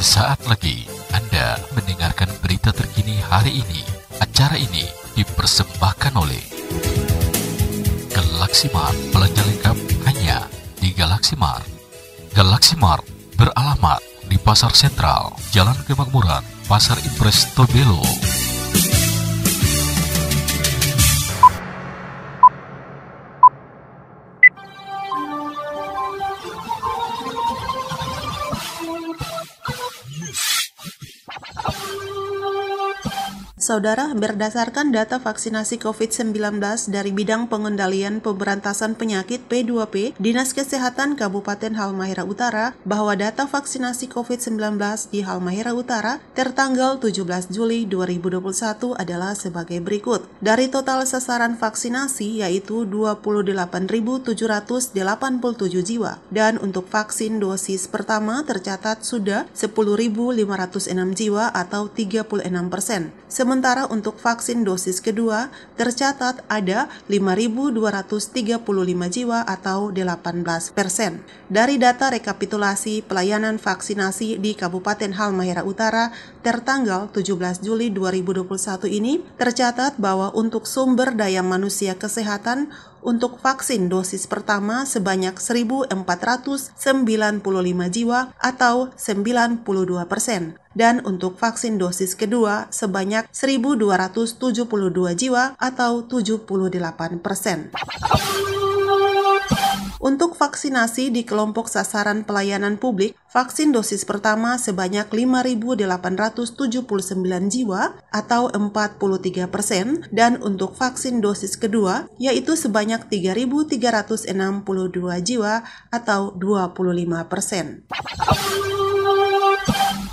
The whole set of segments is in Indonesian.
Sesaat lagi Anda mendengarkan berita terkini hari ini. Acara ini dipersembahkan oleh Galaxy Mart. Belanja lengkap hanya di Galaxy Mart. Galaxy Mart beralamat di Pasar Sentral, Jalan Kemakmuran, Pasar Impres Tobelo. Saudara, berdasarkan data vaksinasi COVID-19 dari Bidang Pengendalian Pemberantasan Penyakit P2P, Dinas Kesehatan Kabupaten Halmahera Utara, bahwa data vaksinasi COVID-19 di Halmahera Utara tertanggal 17 Juli 2021 adalah sebagai berikut. Dari total sasaran vaksinasi yaitu 28.787 jiwa, dan untuk vaksin dosis pertama tercatat sudah 10.506 jiwa atau 36%. Sementara untuk vaksin dosis kedua tercatat ada 5.235 jiwa atau 18%. Dari data rekapitulasi pelayanan vaksinasi di Kabupaten Halmahera Utara tertanggal 17 Juli 2021 ini tercatat bahwa untuk sumber daya manusia kesehatan untuk vaksin dosis pertama sebanyak 1.495 jiwa atau 92%. Dan untuk vaksin dosis kedua sebanyak 1.272 jiwa atau 78%. Untuk vaksinasi di kelompok sasaran pelayanan publik, vaksin dosis pertama sebanyak 5.879 jiwa atau 43%, dan untuk vaksin dosis kedua yaitu sebanyak 3.362 jiwa atau 25%.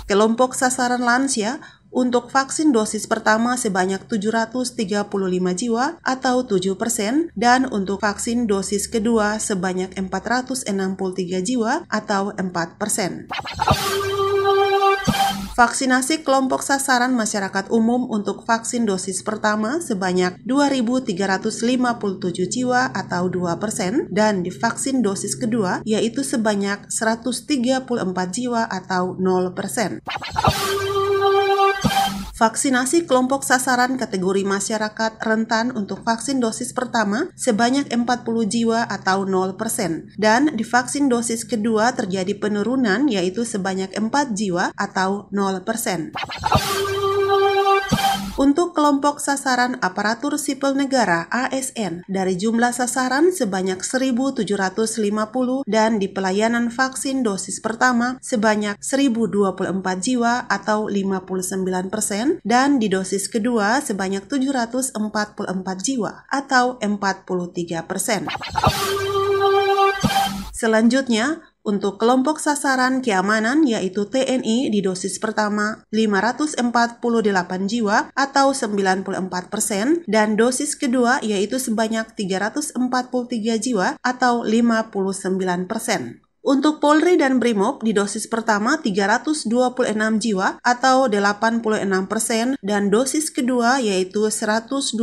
Kelompok sasaran lansia untuk vaksin dosis pertama sebanyak 735 jiwa atau 7%, dan untuk vaksin dosis kedua sebanyak 463 jiwa atau 4%. Vaksinasi kelompok sasaran masyarakat umum untuk vaksin dosis pertama sebanyak 2.357 jiwa atau 2%, dan di vaksin dosis kedua yaitu sebanyak 134 jiwa atau 0%. Vaksinasi kelompok sasaran kategori masyarakat rentan untuk vaksin dosis pertama sebanyak 40 jiwa atau 0%, dan di vaksin dosis kedua terjadi penurunan yaitu sebanyak 4 jiwa atau 0%. Untuk kelompok sasaran aparatur sipil negara ASN, dari jumlah sasaran sebanyak 1.750, dan di pelayanan vaksin dosis pertama sebanyak 1.024 jiwa atau 59%, dan di dosis kedua sebanyak 744 jiwa atau 43%. Selanjutnya, untuk kelompok sasaran keamanan yaitu TNI di dosis pertama 548 jiwa atau 94%, dan dosis kedua yaitu sebanyak 343 jiwa atau 59%. Untuk Polri dan Brimob di dosis pertama 326 jiwa atau 86%, dan dosis kedua yaitu 129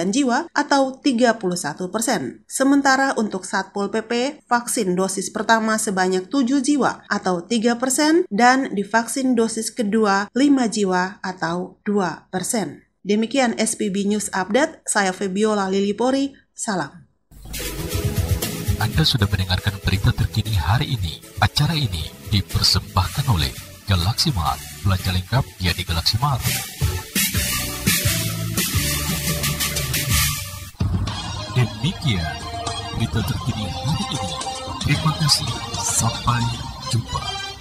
jiwa atau 31%. Sementara untuk Satpol PP, vaksin dosis pertama sebanyak 7 jiwa atau 3%, dan divaksin dosis kedua 5 jiwa atau 2%. Demikian SPB News Update, saya Febiola Lilipori, salam. Anda sudah mendengarkan berita terkini hari ini. Acara ini dipersembahkan oleh Galaxy Mart. Belanja lengkap ya di Galaxy Mart. Demikian berita terkini hari ini. Terima kasih. Sampai jumpa.